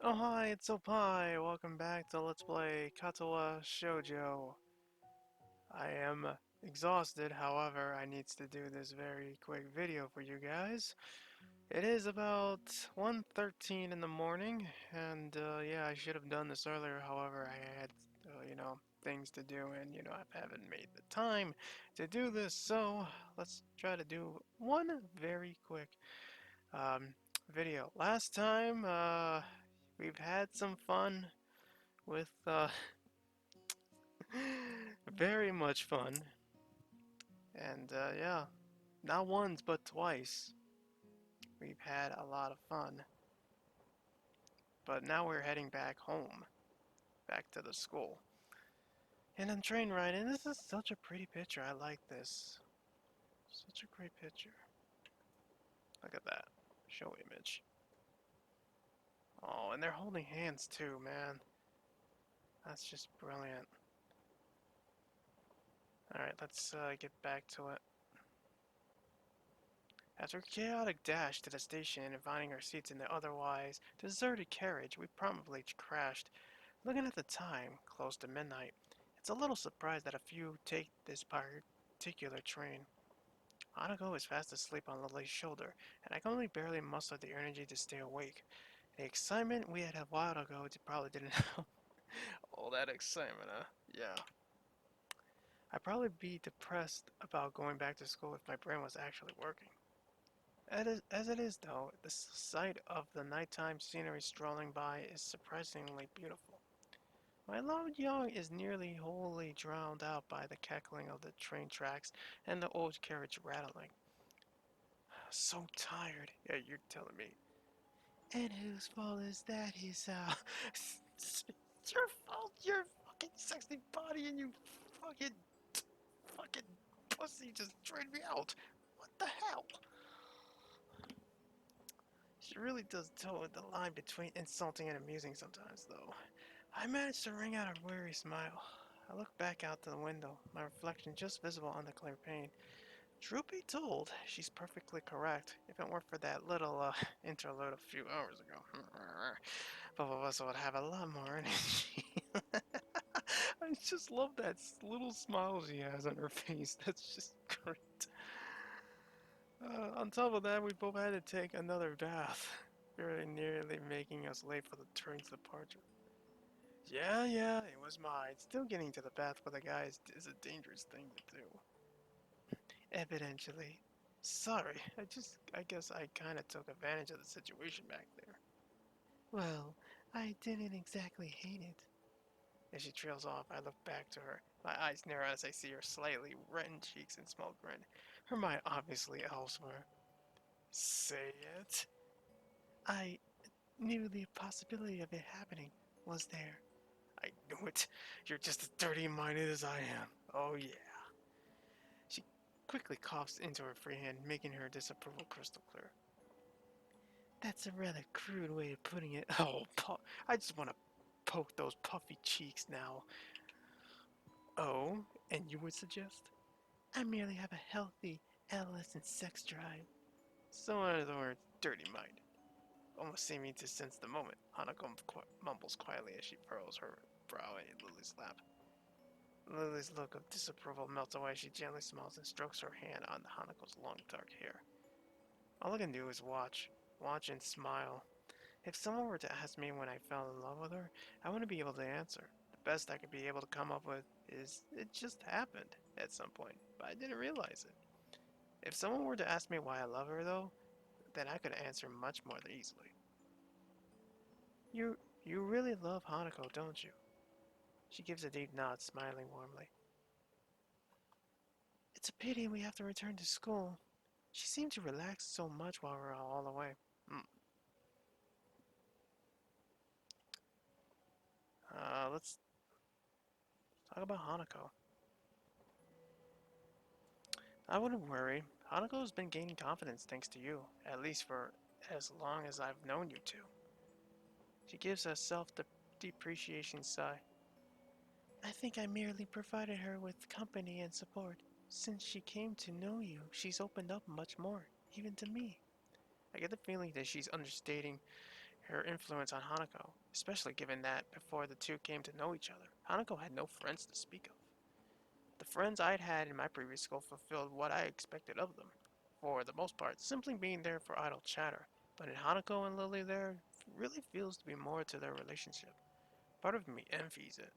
Oh hi, it's Opai! Welcome back to Let's Play Katawa Shoujo. I am exhausted, however, I need to do this very quick video for you guys. It is about 1:13 in the morning, and yeah, I should have done this earlier, however, I had, things to do, and, I haven't made the time to do this, so let's try to do one very quick um, video. Last time, we've had some fun with very much fun, and yeah, not once but twice we've had a lot of fun. But now we're heading back home, back to the school. And I'm train ride, and this is such a pretty picture. I like this. Such a great picture. Look at that. Show image. Oh, and they're holding hands too, man. That's just brilliant. Alright, let's get back to it. After a chaotic dash to the station and finding our seats in the otherwise deserted carriage, we promptly crashed. Looking at the time, close to midnight, it's a little surprised that a few take this particular train. Hanako is fast asleep on Lily's shoulder, and I can only barely muster the energy to stay awake. The excitement we had a while ago probably didn't help. All that excitement, huh? Yeah. I'd probably be depressed about going back to school if my brain was actually working. As it is, though, the sight of the nighttime scenery strolling by is surprisingly beautiful. My loud yawn is nearly wholly drowned out by the cackling of the train tracks and the old carriage rattling. So tired. Yeah, you're telling me. And whose fault is that, Isao? It's your fault, your fucking sexy body and you fucking pussy just drained me out. What the hell? She really does toe the line between insulting and amusing sometimes, though. I managed to wring out a weary smile. I looked back out the window, my reflection just visible on the clear pane. Truth be told, she's perfectly correct. If it weren't for that little interlude a few hours ago, both of us would have a lot more energy. I just love that little smile she has on her face. That's just great. On top of that, we both had to take another bath, very nearly making us late for the train's departure. Yeah, it was mine. Still getting to the bath with a guy is a dangerous thing to do. Evidently. Sorry, I guess I kinda took advantage of the situation back there. Well, I didn't exactly hate it. As she trails off, I look back to her. My eyes narrow as I see her slightly reddened cheeks and small grin. Her mind obviously elsewhere. Say it. I knew the possibility of it happening was there. I knew it. You're just as dirty-minded as I am. Oh yeah. She quickly coughs into her free hand, making her disapproval crystal clear. That's a rather crude way of putting it. Oh, I just want to poke those puffy cheeks now. Oh, and you would suggest? I merely have a healthy adolescent sex drive. So in other words, dirty-minded. Almost seeming to sense the moment, Hanako mumbles quietly as she furrows her brow in Lily's lap. Lily's look of disapproval melts away. She gently smiles and strokes her hand on Hanako's long dark hair. All I can do is watch and smile. If someone were to ask me when I fell in love with her, I wouldn't be able to answer. The best I could be able to come up with is it just happened at some point, but I didn't realize it. If someone were to ask me why I love her, though, then I could answer much more easily. You really love Hanako, don't you? She gives a deep nod, smiling warmly. It's a pity we have to return to school. She seemed to relax so much while we were all away. Hmm. Let's talk about Hanako. I wouldn't worry. Hanako's been gaining confidence thanks to you, at least for as long as I've known you two. She gives a self-depreciation sigh. I think I merely provided her with company and support. Since she came to know you, she's opened up much more, even to me. I get the feeling that she's understating her influence on Hanako, especially given that before the two came to know each other, Hanako had no friends to speak of. The friends I'd had in my previous school fulfilled what I expected of them, for the most part, simply being there for idle chatter. But in Hanako and Lily, there really feels to be more to their relationship. Part of me envies it,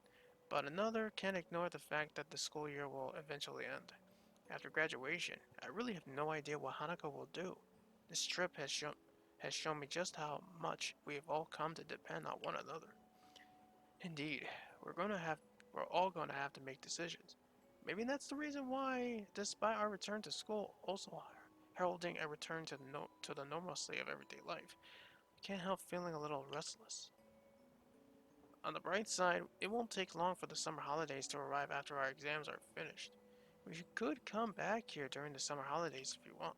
but another can't ignore the fact that the school year will eventually end. After graduation, I really have no idea what Hanako will do. This trip has shown me just how much we have all come to depend on one another. Indeed, we're going to have we're all going to have to make decisions. Maybe that's the reason why, despite our return to school, also heralding a return to the normalcy of everyday life, I can't help feeling a little restless. On the bright side, it won't take long for the summer holidays to arrive after our exams are finished. We could come back here during the summer holidays if you want.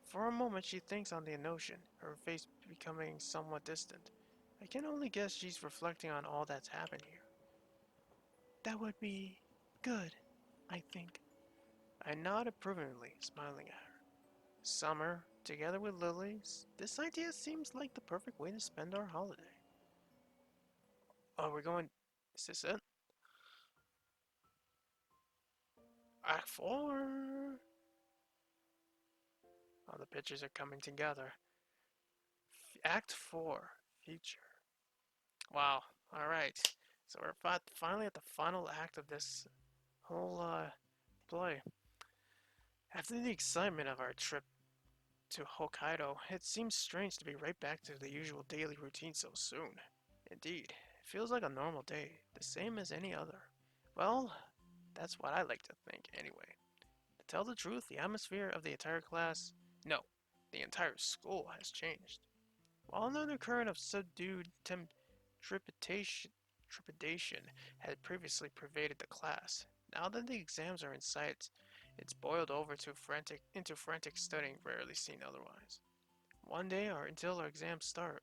For a moment she thinks on the notion, her face becoming somewhat distant. I can only guess she's reflecting on all that's happened here. That would be good, I think. I nod approvingly, smiling at her. Summer, together with Lily's, this idea seems like the perfect way to spend our holiday. Oh, we're going. Is this it? Act 4! All the pictures are coming together. Act 4, Future. Wow, alright. So we're finally at the final act of this whole play. After the excitement of our trip to Hokkaido, it seems strange to be right back to the usual daily routine so soon. Indeed, it feels like a normal day, the same as any other. Well, that's what I like to think, anyway. To tell the truth, the atmosphere of the entire class, no, the entire school has changed. While another current of subdued trepidation, trepidation had previously pervaded the class, now that the exams are in sight, it's boiled over to frantic studying rarely seen otherwise. One day, or until our exams start,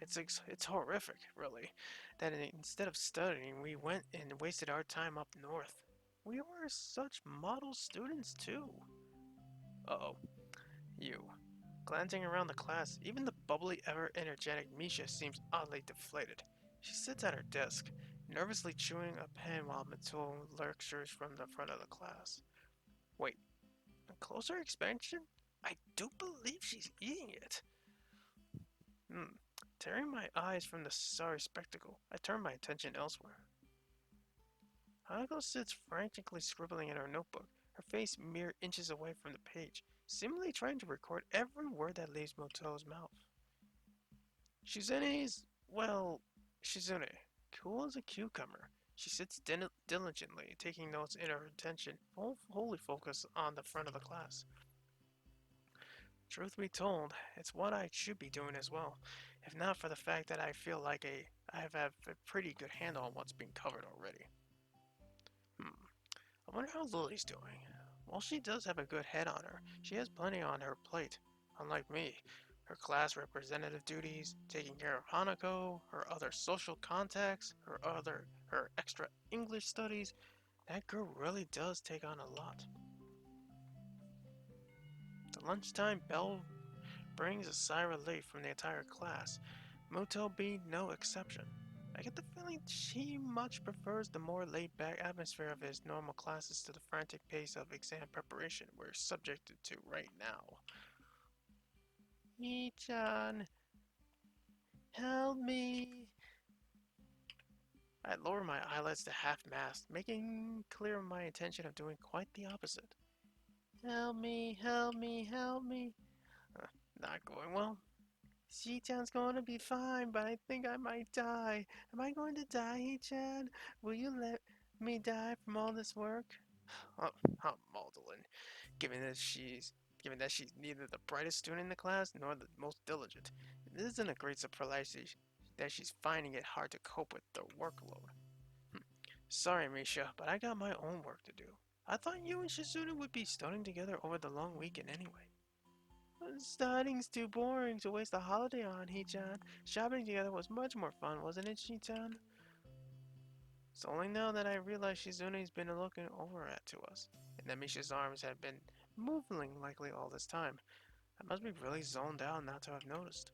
it's horrific, really, that instead of studying, we went and wasted our time up north. We were such model students, too. Uh-oh, you. Glancing around the class, even the bubbly, ever-energetic Misha seems oddly deflated. She sits at her desk, nervously chewing a pen while Matul lectures from the front of the class. Wait, a closer expansion? I do believe she's eating it. Hmm. Tearing my eyes from the sorry spectacle, I turn my attention elsewhere. Hanako sits frantically scribbling in her notebook, her face mere inches away from the page, seemingly trying to record every word that leaves Moto's mouth. Shizune's, well, Shizune, cool as a cucumber. She sits diligently, taking notes in her attention, wholly focused on the front of the class. Truth be told, it's what I should be doing as well, if not for the fact that I feel like I have a pretty good handle on what's been covered already. Hmm. I wonder how Lily's doing. While she does have a good head on her, she has plenty on her plate. Unlike me, her class representative duties, taking care of Hanako, her other social contacts, her extra English studies, that girl really does take on a lot. The lunchtime bell brings a sigh of relief from the entire class, Muto being no exception. I get the feeling she much prefers the more laid-back atmosphere of his normal classes to the frantic pace of exam preparation we're subjected to right now. Ichan, help me! I lower my eyelids to half-mast, making clear my intention of doing quite the opposite. Help me, help me, help me. Uh, Not going well. Shi-chan's going to be fine, but I think I might die. Am I going to die, He-chan? Will you let me die from all this work? Oh, how maudlin, given that she's neither the brightest student in the class nor the most diligent. It isn't a great surprise that she's finding it hard to cope with the workload. Sorry, Misha, but I got my own work to do. I thought you and Shizune would be studying together over the long weekend anyway. Studying's too boring to waste a holiday on, Hee-chan. Shopping together was much more fun, wasn't it, Shi-chan? It's only now that I realize Shizune's been looking over at to us, and that Misha's arms have been moving likely all this time. I must be really zoned out not to have noticed.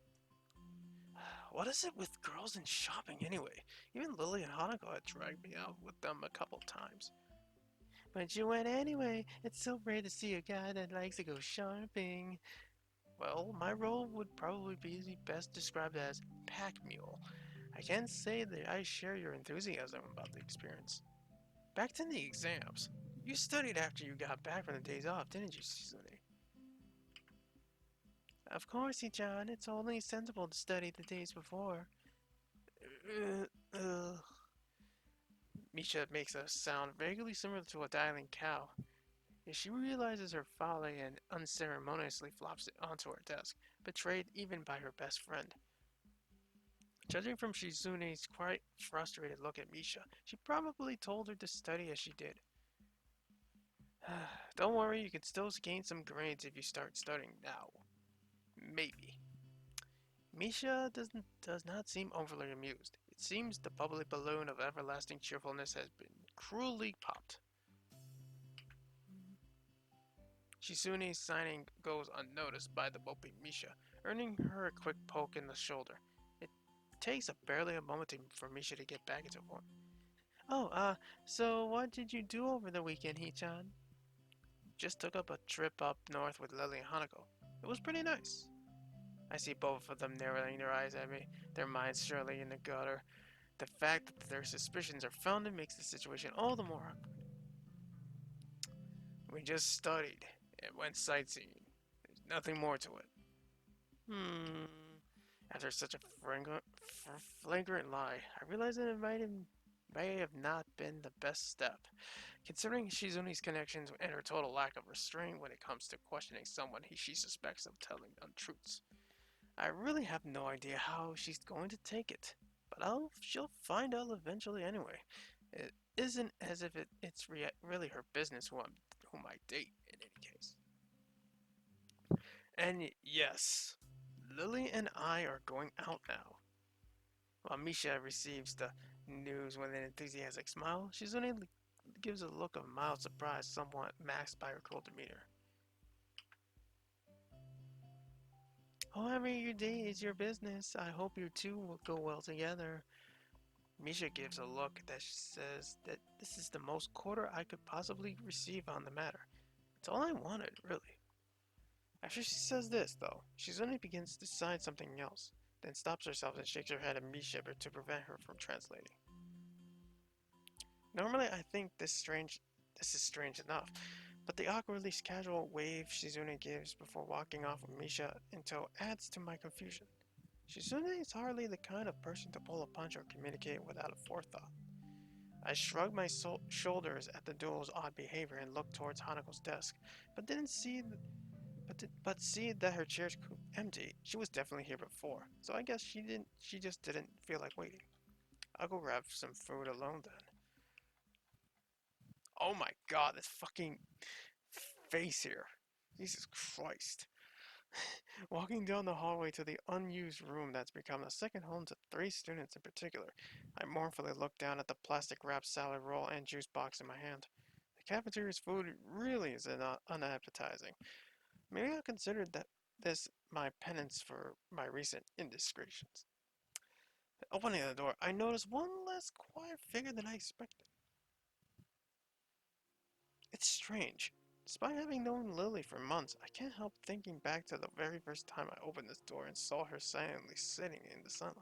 What is it with girls and shopping anyway? Even Lily and Hanako had dragged me out with them a couple times. But you went anyway. It's so rare to see a guy that likes to go shopping. Well, my role would probably be best described as pack mule. I can't say that I share your enthusiasm about the experience. Back to the exams. You studied after you got back from the days off, didn't you, Suzune? Of course, John. It's only sensible to study the days before. Uh, uh. Misha makes a sound vaguely similar to a dialing cow. She realizes her folly and unceremoniously flops it onto her desk, betrayed even by her best friend. Judging from Shizune's quite frustrated look at Misha, she probably told her to study as she did. Don't worry, you can still gain some grades if you start studying now. Maybe. Misha does not seem overly amused. It seems the bubbly balloon of everlasting cheerfulness has been cruelly popped. Shizune's signing goes unnoticed by the moping Misha, earning her a quick poke in the shoulder. It takes barely a moment for Misha to get back into form. Oh, so what did you do over the weekend, Hichan? Just took up a trip up north with Lily and Hanako. It was pretty nice. I see both of them narrowing their eyes at me, their minds surely in the gutter. The fact that their suspicions are founded makes the situation all the more awkward. We just studied and went sightseeing. There's nothing more to it. Hmm. After such a flagrant lie, I realize that may have not been the best step, considering Shizune's connections and her total lack of restraint when it comes to questioning someone she suspects of telling untruths. I really have no idea how she's going to take it, but she'll find out eventually anyway. It isn't as if it's really her business whom I date in any case. And yes, Lily and I are going out now. While Misha receives the news with an enthusiastic smile, Shizune gives a look of mild surprise, somewhat masked by her cool demeanor. However your day is your business, I hope you two will go well together. Misha gives a look that says that this is the most quarter I could possibly receive on the matter. It's all I wanted, really. After she says this, though, Shizune begins to sign something else, then stops herself and shakes her head at Misha to prevent her from translating. Normally, I think this is strange enough, but the awkwardly casual wave Shizune gives before walking off with Misha in tow adds to my confusion. Shizune is hardly the kind of person to pull a punch or communicate without a forethought. I shrugged my shoulders at the duo's odd behavior and looked towards Hanako's desk, but didn't see but see that her chair's empty. She was definitely here before, so I guess she just didn't feel like waiting. I'll go grab some food alone then. Oh my god, this fucking face here. Jesus Christ. Walking down the hallway to the unused room that's become a second home to three students in particular, I mournfully look down at the plastic wrapped salad roll and juice box in my hand. The cafeteria's food really is unappetizing. Maybe I'll consider this my penance for my recent indiscretions. Opening the door, I notice one less quiet figure than I expected. It's strange. Despite having known Lily for months, I can't help thinking back to the very first time I opened this door and saw her silently sitting in the sunlight.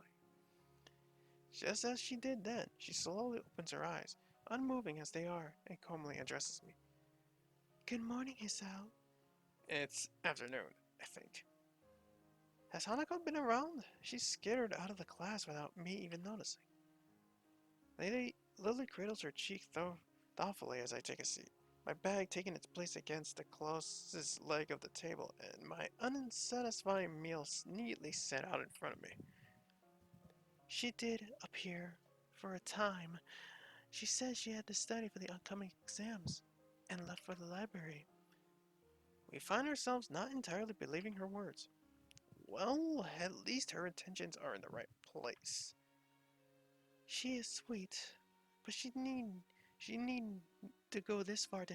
Just as she did then, she slowly opens her eyes, unmoving as they are, and calmly addresses me. Good morning, Hisao. It's afternoon, I think. Has Hanako been around? She skittered out of the class without me even noticing. Lily cradles her cheek thoughtfully as I take a seat, my bag taking its place against the closest leg of the table, and my unsatisfying meal neatly set out in front of me. She did appear for a time. She said she had to study for the upcoming exams and left for the library. We find ourselves not entirely believing her words. Well, at least her intentions are in the right place. She is sweet, but she need to go this far to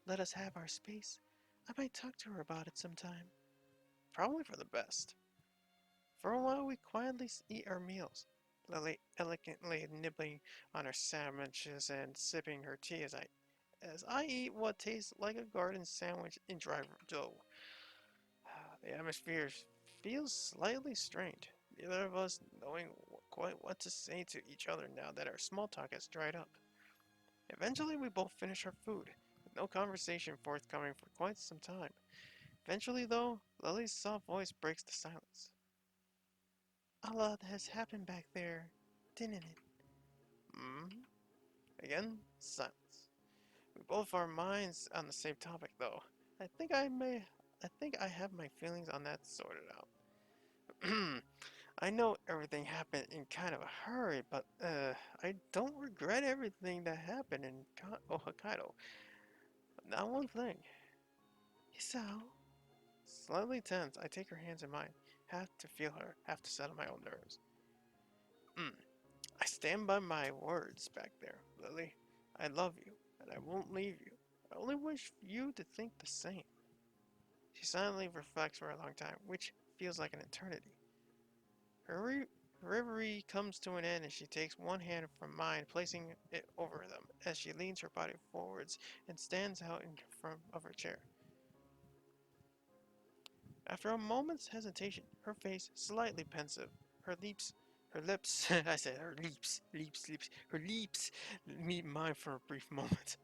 let us have our space. I might talk to her about it sometime. Probably for the best. For a while we quietly eat our meals, Lily elegantly nibbling on her sandwiches and sipping her tea as I eat what tastes like a garden sandwich in dry dough. The atmosphere feels slightly strained, neither of us knowing quite what to say to each other now that our small talk has dried up. Eventually, we both finish our food, with no conversation forthcoming for quite some time. Eventually, though, Lily's soft voice breaks the silence. A lot has happened back there, didn't it? Hmm? Again, silence. We both have our minds on the same topic, though. I think I may. I think I have my feelings on that sorted out. I know everything happened in kind of a hurry, but I don't regret everything that happened in Hokkaido. Not one thing. So, slightly tense, I take her hands in mine, half to feel her, half to settle my own nerves. Mm. I stand by my words back there, Lily. I love you, and I won't leave you. I only wish you to think the same. She silently reflects for a long time, which feels like an eternity. Her reverie comes to an end as she takes one hand from mine, placing it over them as she leans her body forwards and stands out in front of her chair. After a moment's hesitation, her face slightly pensive, her lips, I said her lips, her lips meet mine for a brief moment.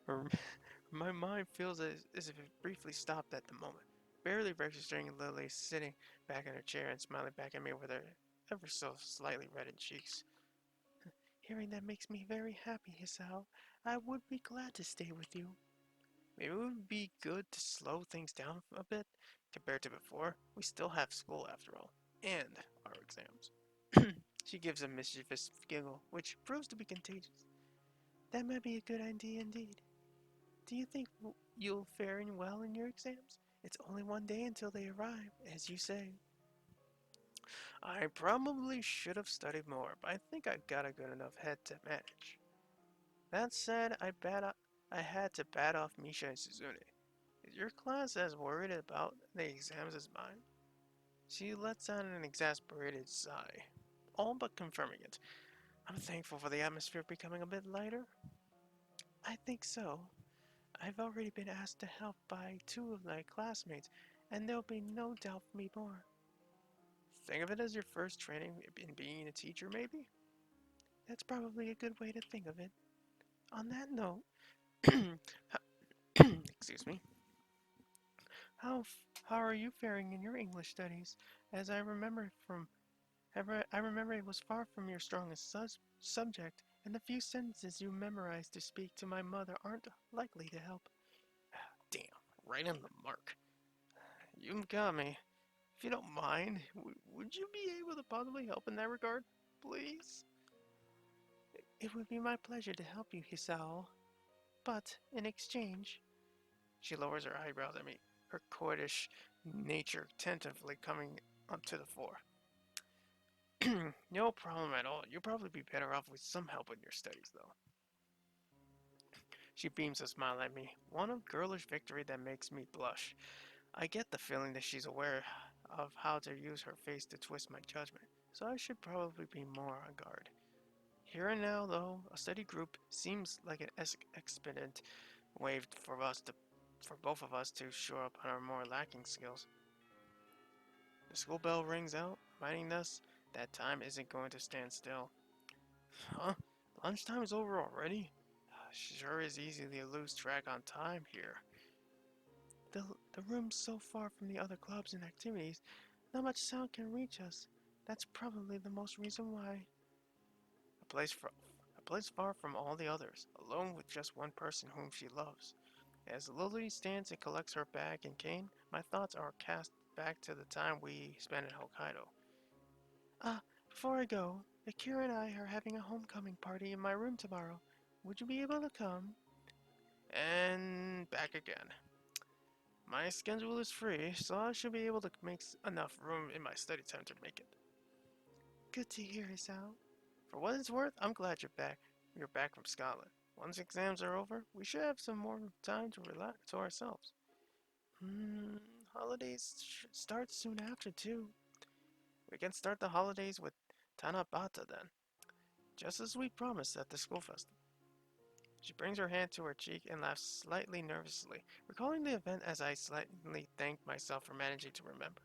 Her, my mind feels as if it briefly stopped at the moment, barely registering Lily sitting back in her chair and smiling back at me with her ever so slightly reddened cheeks. Hearing that makes me very happy, Hisao. I would be glad to stay with you. Maybe it would be good to slow things down a bit compared to before. We still have school after all, and our exams. She gives a mischievous giggle, which proves to be contagious. That might be a good idea indeed. Do you think you'll fare well in your exams? It's only one day until they arrive, as you say. I probably should have studied more, but I think I got a good enough head to manage. That said, I had to bat off Misha and Suzune. Is your class as worried about the exams as mine? She lets out an exasperated sigh, all but confirming it. I'm thankful for the atmosphere becoming a bit lighter. I think so. I've already been asked to help by two of my classmates, and there'll be no doubt for me more. Think of it as your first training in being a teacher, maybe? That's probably a good way to think of it. On that note, excuse me, how how are you faring in your English studies? As I remember it was far from your strongest subject, and the few sentences you memorized to speak to my mother aren't likely to help. Damn, right on the mark. You got me. If you don't mind, would you be able to possibly help in that regard? Please? It would be my pleasure to help you, Hisao. But, in exchange, she lowers her eyebrows at me, her courtish nature tentatively coming up to the fore. No problem at all. You'll probably be better off with some help in your studies, though. She beams a smile at me, one of girlish victory that makes me blush. I get the feeling that she's aware of how to use her face to twist my judgment, so I should probably be more on guard. Here and now, though, a study group seems like an expedient way for both of us to shore up on our more lacking skills. The school bell rings out, reminding us that time isn't going to stand still. Huh? Lunchtime is over already? Sure is easy to lose track on time here. The, the room's so far from the other clubs and activities, not much sound can reach us. That's probably the most reason why. A place, far, a place far from all the others, alone with just one person whom she loves. As Lily stands and collects her bag and cane, my thoughts are cast back to the time we spent in Hokkaido. Before I go, Akira and I are having a homecoming party in my room tomorrow. Would you be able to come? And back again. My schedule is free, so I should be able to make enough room in my study time to make it. Good to hear, Isao. For what it's worth, I'm glad you're back. You're back from Scotland. Once exams are over, we should have some more time to relax to ourselves. Hmm, holidays start soon after, too. can start the holidays with Tanabata then, just as we promised at the school festival. She brings her hand to her cheek and laughs slightly nervously, recalling the event as I slightly thank myself for managing to remember.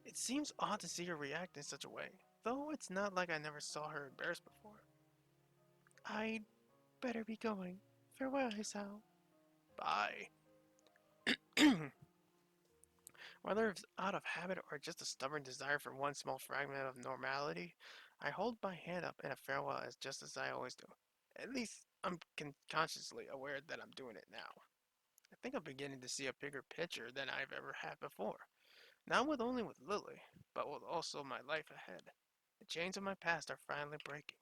It seems odd to see her react in such a way, though it's not like I never saw her embarrassed before. I'd better be going. Farewell, Hisao. Bye. Whether it's out of habit or just a stubborn desire for one small fragment of normality, I hold my hand up in a farewell as just as I always do. At least I'm consciously aware that I'm doing it now. I think I'm beginning to see a bigger picture than I've ever had before. Not with only with Lily, but with also my life ahead. The chains of my past are finally breaking.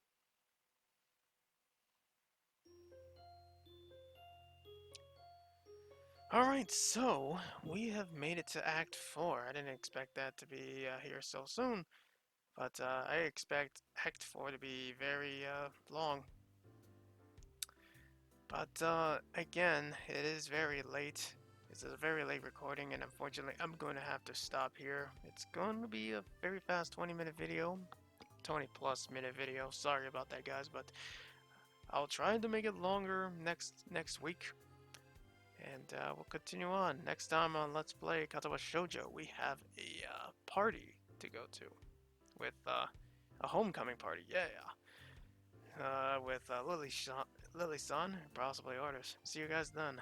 Alright, so we have made it to Act 4. I didn't expect that to be here so soon, but I expect Act 4 to be very long. But again, it is very late. It's a very late recording, and unfortunately, I'm going to have to stop here. It's going to be a very fast 20-minute video, 20 plus minute video. Sorry about that, guys, but I'll try to make it longer next week, and we'll continue on. Next time on Let's Play Katawa Shoujo, we have a party to go to with a homecoming party. Yeah, with Lily-san, possibly orders. See you guys then.